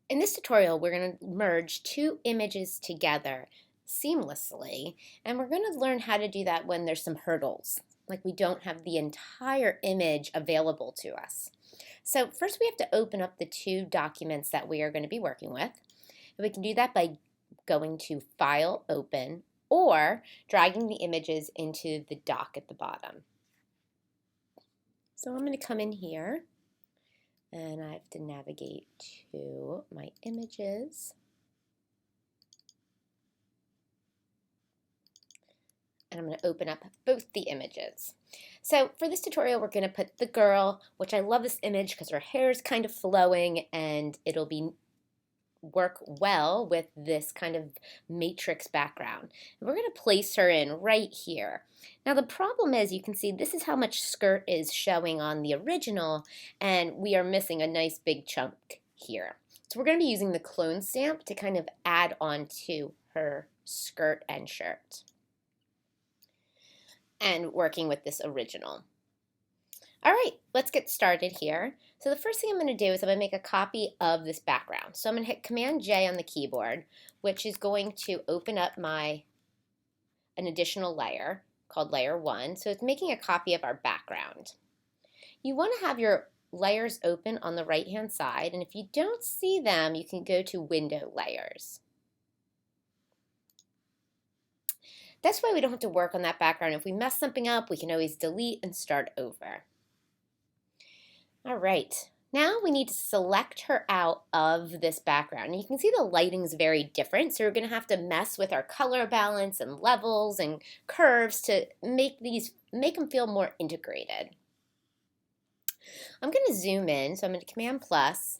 In this tutorial, we're going to merge two images together seamlessly, and we're going to learn how to do that when there's some hurdles, like we don't have the entire image available to us. So first we have to open up the two documents that we are going to be working with. And we can do that by going to File, Open, or dragging the images into the dock at the bottom. So I'm going to come in here and I have to navigate to my images. And I'm going to open up both the images. So for this tutorial, we're going to put the girl, which I love this image because her hair is kind of flowing and it'll work well with this kind of matrix background. And we're going to place her in right here. Now the problem is you can see this is how much skirt is showing on the original, and we are missing a nice big chunk here. So we're going to be using the clone stamp to kind of add on to her skirt and shirt and working with this original. All right, let's get started here. So the first thing I'm going to do is I'm going to make a copy of this background. So I'm going to hit Command J on the keyboard, which is going to open up an additional layer called Layer 1. So it's making a copy of our background. You want to have your layers open on the right-hand side, and if you don't see them, you can go to Window Layers. That's why we don't have to work on that background. If we mess something up, we can always delete and start over. All right, now we need to select her out of this background. And you can see the lighting's very different, so we're going to have to mess with our color balance and levels and curves to make them feel more integrated. I'm going to zoom in, so I'm going to Command plus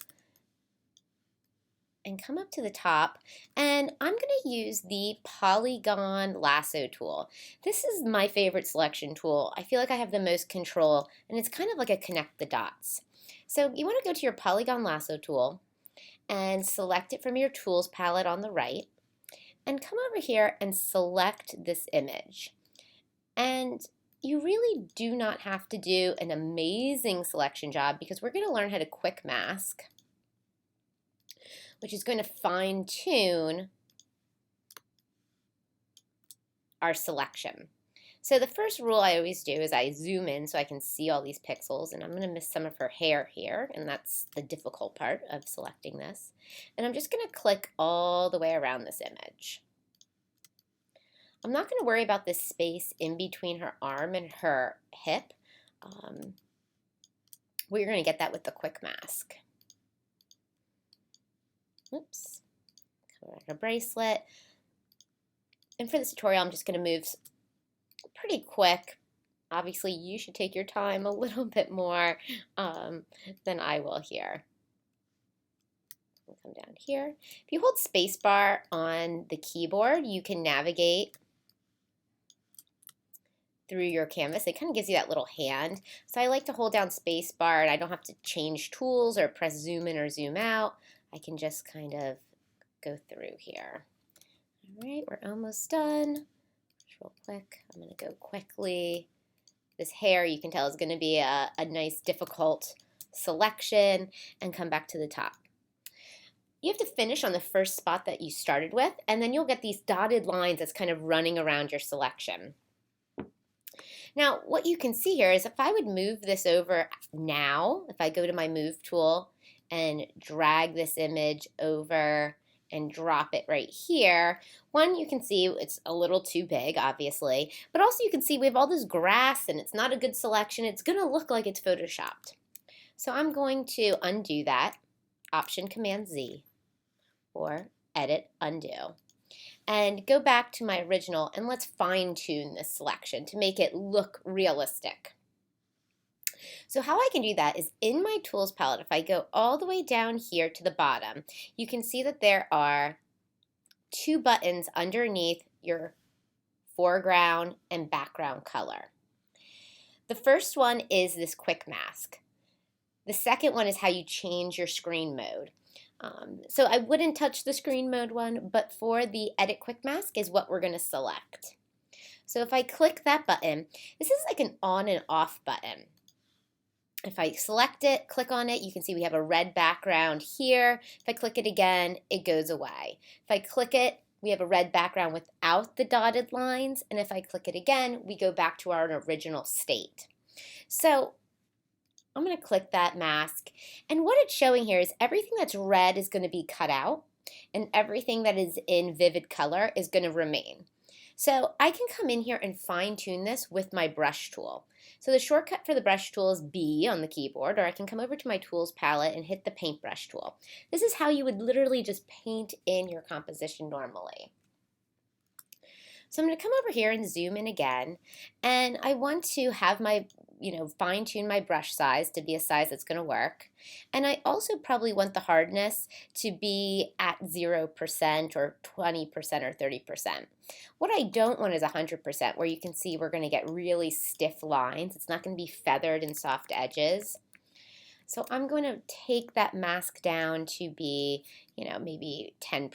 and come up to the top, and I'm going to use the polygon lasso tool. This is my favorite selection tool. I feel like I have the most control, and it's kind of like a connect the dots. So you want to go to your polygon lasso tool and select it from your tools palette on the right, and come over here and select this image. And you really do not have to do an amazing selection job because we're going to learn how to quick mask, which is going to fine-tune our selection. So the first rule I always do is I zoom in so I can see all these pixels, and I'm going to miss some of her hair here, and that's the difficult part of selecting this. And I'm just going to click all the way around this image. I'm not going to worry about this space in between her arm and her hip. We're going to get that with the quick mask. Oops, cover her bracelet. And for this tutorial, I'm just going to move pretty quick. Obviously, you should take your time a little bit more than I will here. We'll come down here. If you hold spacebar on the keyboard, you can navigate through your canvas. It kind of gives you that little hand. So I like to hold down spacebar, and I don't have to change tools or press zoom in or zoom out. I can just kind of go through here. All right, we're almost done. Just real quick, I'm going to go quickly. This hair, you can tell, is going to be a nice, difficult selection, and come back to the top. You have to finish on the first spot that you started with, and then you'll get these dotted lines that's kind of running around your selection. Now, what you can see here is if I would move this over now, if I go to my Move tool and drag this image over and drop it right here, one, you can see it's a little too big, obviously, but also you can see we have all this grass and it's not a good selection. It's going to look like it's photoshopped. So I'm going to undo that, Option Command Z, or Edit Undo, and go back to my original, and let's fine-tune this selection to make it look realistic. So how I can do that is in my tools palette, if I go all the way down here to the bottom, you can see that there are two buttons underneath your foreground and background color. The first one is this quick mask. The second one is how you change your screen mode. So I wouldn't touch the screen mode one, but for the edit quick mask is what we're going to select. So if I click that button, this is like an on and off button. If I select it, click on it, you can see we have a red background here. If I click it again, it goes away. If I click it, we have a red background without the dotted lines, and if I click it again, we go back to our original state. So I'm going to click that mask, and what it's showing here is everything that's red is going to be cut out, and everything that is in vivid color is going to remain. So I can come in here and fine tune this with my brush tool. So the shortcut for the brush tool is B on the keyboard, or I can come over to my tools palette and hit the paintbrush tool. This is how you would literally just paint in your composition normally. So I'm going to come over here and zoom in again, and I want to have my fine tune my brush size to be a size that's going to work. And I also probably want the hardness to be at 0% or 20% or 30%. What I don't want is 100%, where you can see we're going to get really stiff lines. It's not going to be feathered and soft edges. So I'm going to take that mask down to be, maybe 10%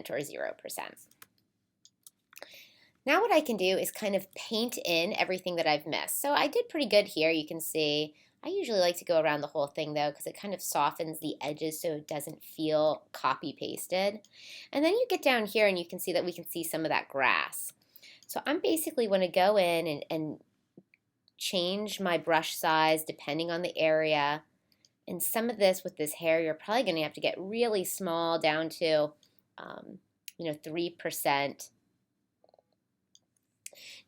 or 0%. Now what I can do is kind of paint in everything that I've missed. So I did pretty good here. You can see I usually like to go around the whole thing though, because it kind of softens the edges so it doesn't feel copy pasted. And then you get down here and you can see that we can see some of that grass. So I'm basically going to go in and change my brush size depending on the area. And some of this with this hair, you're probably going to have to get really small down to 3%.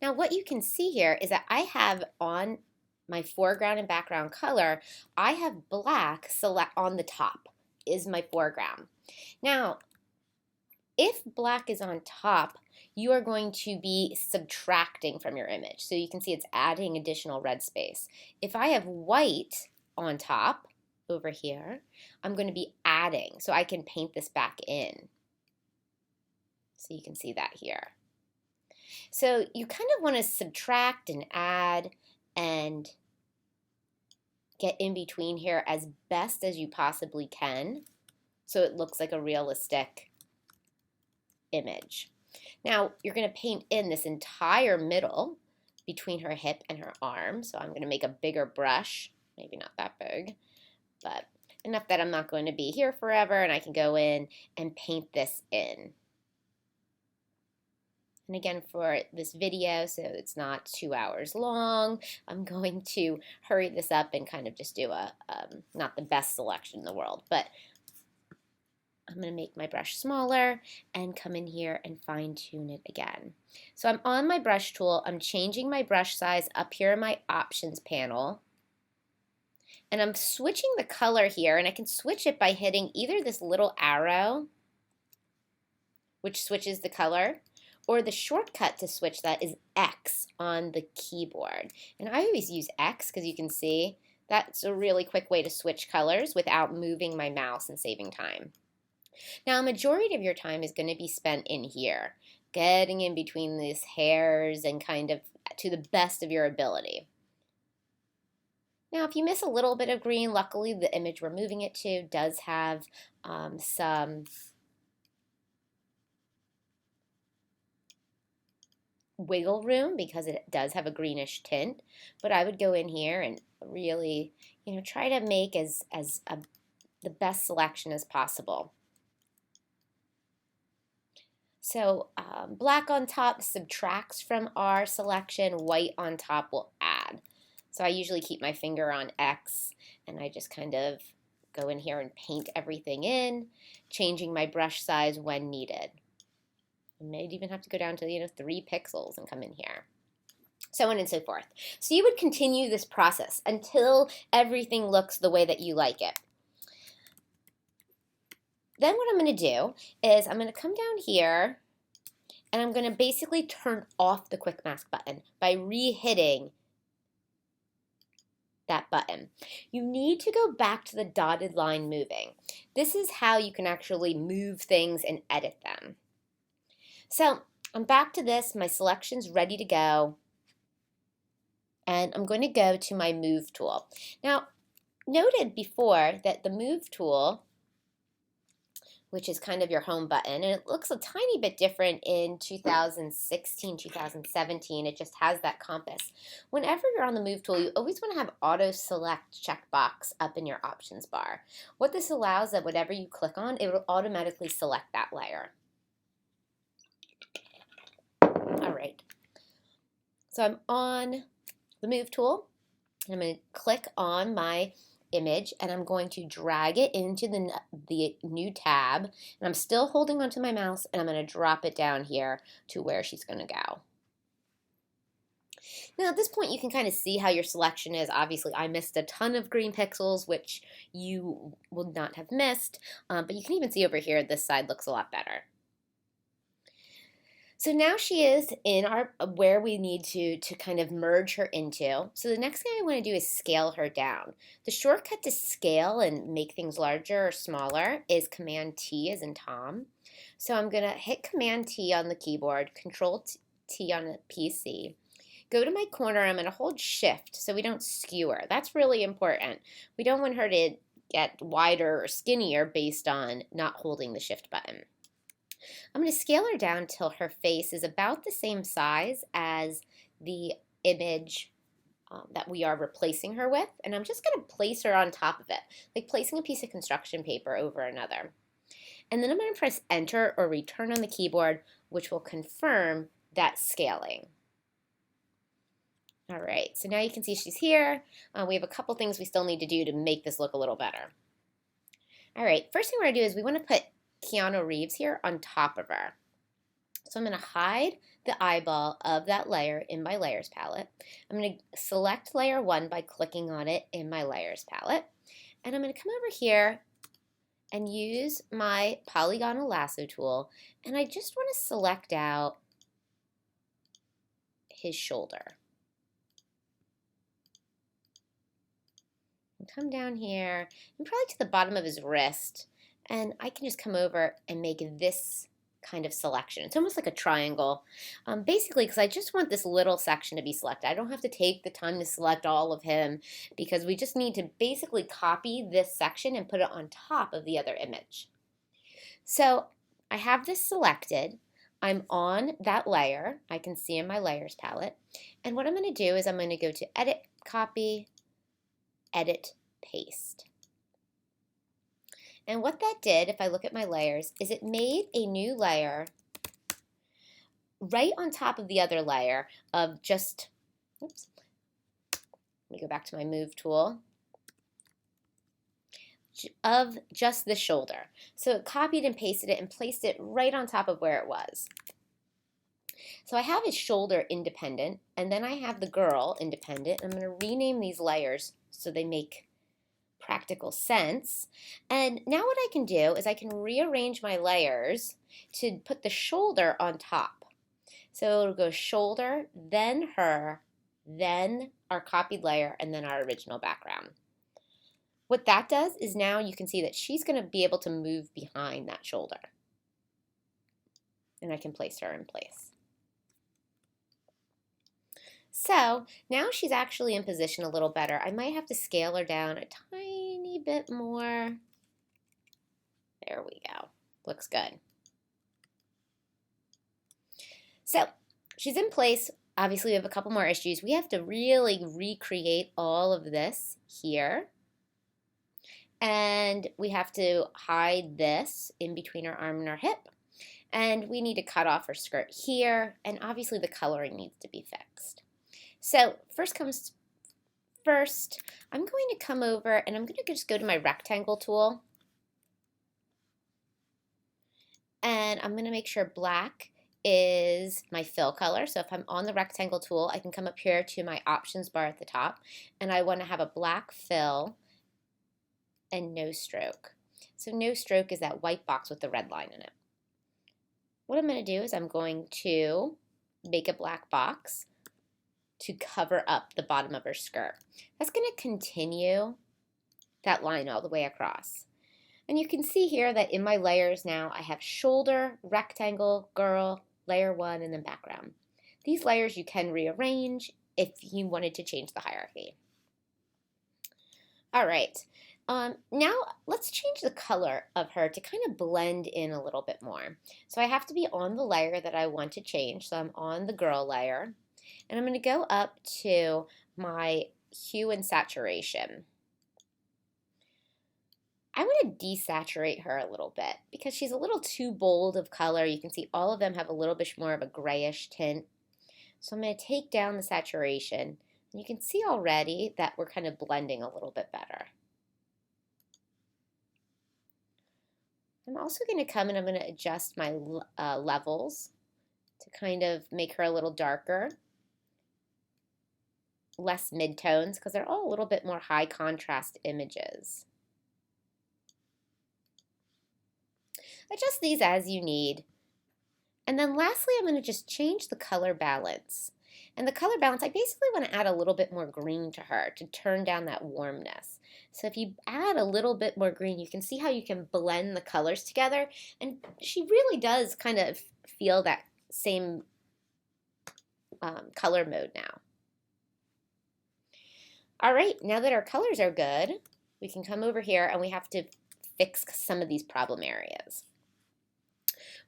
Now what you can see here is that I have on my foreground and background color, I have black select on the top is my foreground. Now, if black is on top, you are going to be subtracting from your image. So you can see it's adding additional red space. If I have white on top over here, I'm going to be adding. So I can paint this back in. So you can see that here. So you kind of want to subtract and add and get in between here as best as you possibly can so it looks like a realistic image. Now you're going to paint in this entire middle between her hip and her arm. So I'm going to make a bigger brush, maybe not that big, but enough that I'm not going to be here forever, and I can go in and paint this in. And again, for this video, so it's not 2 hours long, I'm going to hurry this up and kind of just do a, not the best selection in the world, but I'm going to make my brush smaller and come in here and fine tune it again. So I'm on my brush tool, I'm changing my brush size up here in my options panel, and I'm switching the color here, and I can switch it by hitting either this little arrow, which switches the color, or the shortcut to switch that is X on the keyboard. And I always use X because you can see that's a really quick way to switch colors without moving my mouse and saving time. Now, a majority of your time is going to be spent in here, getting in between these hairs and kind of to the best of your ability. Now, if you miss a little bit of green, luckily the image we're moving it to does have some wiggle room because it does have a greenish tint, but I would go in here and really, try to make the best selection as possible. So black on top subtracts from our selection, white on top will add. So I usually keep my finger on X and I just kind of go in here and paint everything in, changing my brush size when needed. You may even have to go down to 3 pixels and come in here. So on and so forth. So you would continue this process until everything looks the way that you like it. Then what I'm going to do is I'm going to come down here and I'm going to basically turn off the quick mask button by re-hitting that button. You need to go back to the dotted line moving. This is how you can actually move things and edit them. So I'm back to this, my selection's ready to go, and I'm going to go to my move tool. Now, noted before that the move tool which is kind of your home button. And it looks a tiny bit different in 2016, 2017. It just has that compass. Whenever you're on the Move tool, you always want to have Auto Select checkbox up in your options bar. What this allows that whatever you click on, it will automatically select that layer. All right. So I'm on the Move tool. I'm going to click on my image and I'm going to drag it into the new tab, and I'm still holding onto my mouse, and I'm going to drop it down here to where she's going to go. Now at this point you can kind of see how your selection is. Obviously I missed a ton of green pixels, which you will not have missed, but you can even see over here this side looks a lot better. So now she is in our where we need to kind of merge her into. So the next thing I want to do is scale her down. The shortcut to scale and make things larger or smaller is Command T as in Tom. So I'm going to hit Command T on the keyboard, Control T on a PC. Go to my corner, I'm going to hold Shift so we don't skew her. That's really important. We don't want her to get wider or skinnier based on not holding the Shift button. I'm going to scale her down till her face is about the same size as the image that we are replacing her with, and I'm just going to place her on top of it, like placing a piece of construction paper over another. And then I'm going to press Enter or Return on the keyboard, which will confirm that scaling. All right, so now you can see she's here. We have a couple things we still need to do to make this look a little better. All right, first thing we're going to do is we want to put Keanu Reeves here on top of her. So I'm going to hide the eyeball of that layer in my layers palette. I'm going to select layer 1 by clicking on it in my layers palette. And I'm going to come over here and use my polygonal lasso tool. And I just want to select out his shoulder. And come down here and probably to the bottom of his wrist. And I can just come over and make this kind of selection. It's almost like a triangle, basically because I just want this little section to be selected. I don't have to take the time to select all of him because we just need to basically copy this section and put it on top of the other image. So I have this selected. I'm on that layer. I can see in my layers palette. And what I'm going to do is I'm going to go to Edit, Copy, Edit, Paste. And what that did, if I look at my layers, is it made a new layer right on top of the other layer of just, oops, let me go back to my Move tool, of just the shoulder. So it copied and pasted it and placed it right on top of where it was. So I have his shoulder independent, and then I have the girl independent. I'm going to rename these layers so they make practical sense. And now what I can do is I can rearrange my layers to put the shoulder on top. So it'll go shoulder, then her, then our copied layer, and then our original background. What that does is now you can see that she's going to be able to move behind that shoulder. And I can place her in place. So now she's actually in position a little better. I might have to scale her down a tiny bit more. There we go. Looks good. So she's in place. Obviously, we have a couple more issues. We have to really recreate all of this here. And we have to hide this in between her arm and her hip. And we need to cut off her skirt here. And obviously, the coloring needs to be fixed. So first comes first, I'm going to come over and I'm going to just go to my rectangle tool. And I'm going to make sure black is my fill color. So if I'm on the rectangle tool, I can come up here to my options bar at the top. And I want to have a black fill and no stroke. So no stroke is that white box with the red line in it. What I'm going to do is I'm going to make a black box to cover up the bottom of her skirt. That's going to continue that line all the way across. And you can see here that in my layers now I have shoulder, rectangle, girl, layer 1, and then background. These layers you can rearrange if you wanted to change the hierarchy. All right. Now let's change the color of her to kind of blend in a little bit more. So I have to be on the layer that I want to change. So I'm on the girl layer, and I'm going to go up to my hue and saturation. I want to desaturate her a little bit because she's a little too bold of color. You can see all of them have a little bit more of a grayish tint. So I'm going to take down the saturation. And you can see already that we're kind of blending a little bit better. I'm also going to come and I'm going to adjust my levels to kind of make her a little darker, less midtones, because they're all a little bit more high contrast images. Adjust these as you need. And then lastly, I'm going to just change the color balance. And the color balance, I basically want to add a little bit more green to her to turn down that warmness. So if you add a little bit more green, you can see how you can blend the colors together. And she really does kind of feel that same color mode now. All right, now that our colors are good, we can come over here and we have to fix some of these problem areas.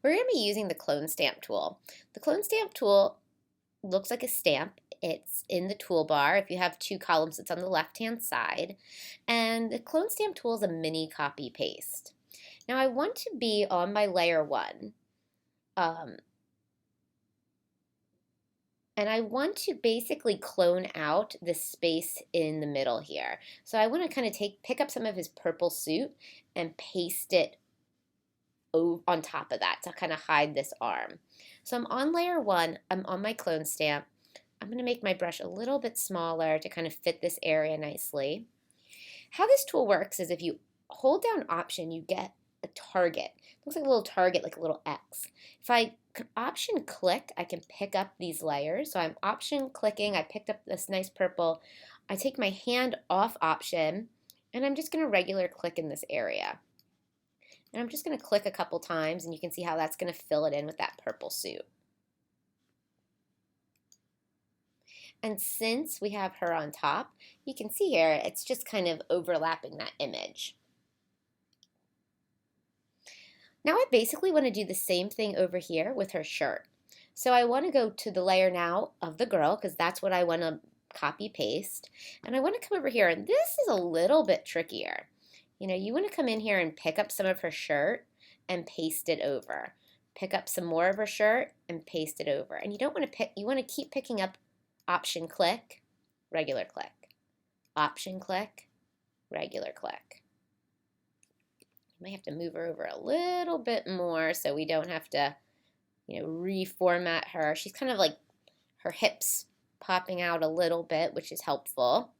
We're going to be using the clone stamp tool. The clone stamp tool looks like a stamp. It's in the toolbar. If you have two columns, it's on the left-hand side. And the clone stamp tool is a mini copy paste. Now I want to be on my layer 1. And I want to basically clone out the space in the middle here. So I want to kind of pick up some of his purple suit and paste it on top of that to kind of hide this arm. So I'm on layer 1, I'm on my clone stamp. I'm going to make my brush a little bit smaller to kind of fit this area nicely. How this tool works is if you hold down Option, you get a target. It looks like a little target, like a little X. If I Option click, I can pick up these layers. So I'm Option clicking, I picked up this nice purple. I take my hand off Option, and I'm just going to regular click in this area. And I'm just going to click a couple times, and you can see how that's going to fill it in with that purple suit. And since we have her on top, you can see here, it's just kind of overlapping that image. Now I basically want to do the same thing over here with her shirt. So I want to go to the layer now of the girl, because that's what I want to copy paste. And I want to come over here, and this is a little bit trickier. You know, you want to come in here and pick up some of her shirt and paste it over. Pick up some more of her shirt and paste it over. And you don't want to pick, you want to keep picking up Option click, regular click. Option click, regular click. You may have to move her over a little bit more so we don't have to, you know, reformat her. She's kind of like her hips popping out a little bit, which is helpful.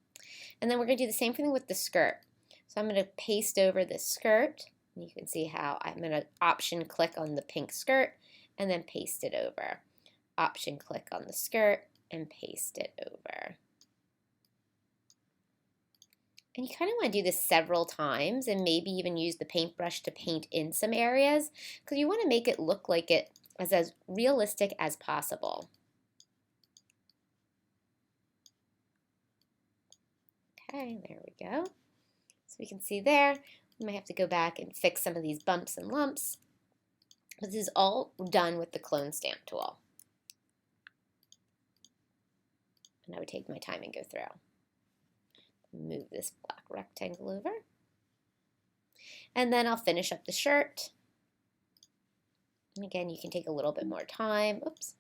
And then we're going to do the same thing with the skirt. So I'm going to paste over the skirt. You can see how I'm going to Option click on the pink skirt and then paste it over. Option click on the skirt and paste it over. And you kind of want to do this several times and maybe even use the paintbrush to paint in some areas because you want to make it look like it is as realistic as possible. Okay, there we go. So we can see there, we might have to go back and fix some of these bumps and lumps. This is all done with the clone stamp tool. And I would take my time and go through. Move this black rectangle over. And then I'll finish up the shirt. And again, you can take a little bit more time. Oops.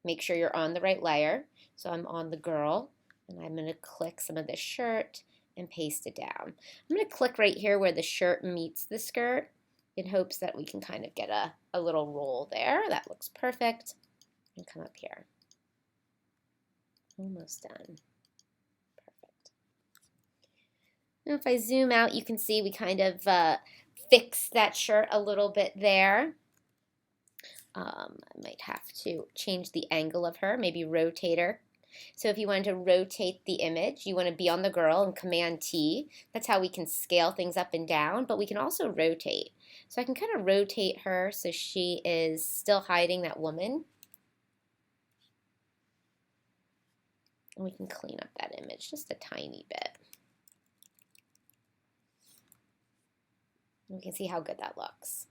Make sure you're on the right layer. So I'm on the girl, and I'm going to click some of the shirt and paste it down. I'm going to click right here where the shirt meets the skirt in hopes that we can kind of get a little roll there. That looks perfect. And come up here. Almost done. Now if I zoom out, you can see we kind of fixed that shirt a little bit there. I might have to change the angle of her, maybe rotate her. So if you wanted to rotate the image, you want to be on the girl and Command T. That's how we can scale things up and down, but we can also rotate. So I can kind of rotate her so she is still hiding that woman. And we can clean up that image just a tiny bit. We can see how good that looks.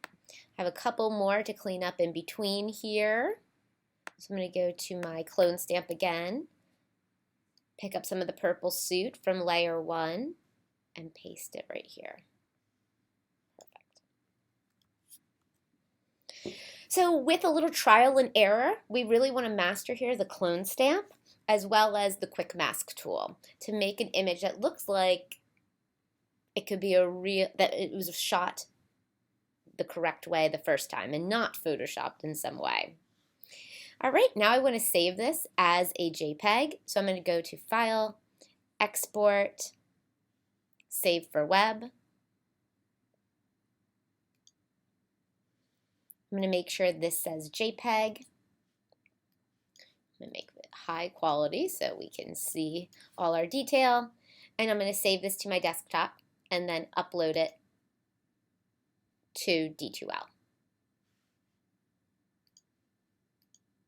I have a couple more to clean up in between here. So I'm going to go to my clone stamp again, pick up some of the purple suit from layer 1, and paste it right here. Perfect. So with a little trial and error, we really want to master here the clone stamp as well as the quick mask tool to make an image that looks like it could be that it was shot the correct way the first time and not photoshopped in some way. All right, now I want to save this as a JPEG. So I'm going to go to File, Export, Save for Web. I'm going to make sure this says JPEG. I'm going to make it high quality so we can see all our detail. And I'm going to save this to my desktop and then upload it to D2L.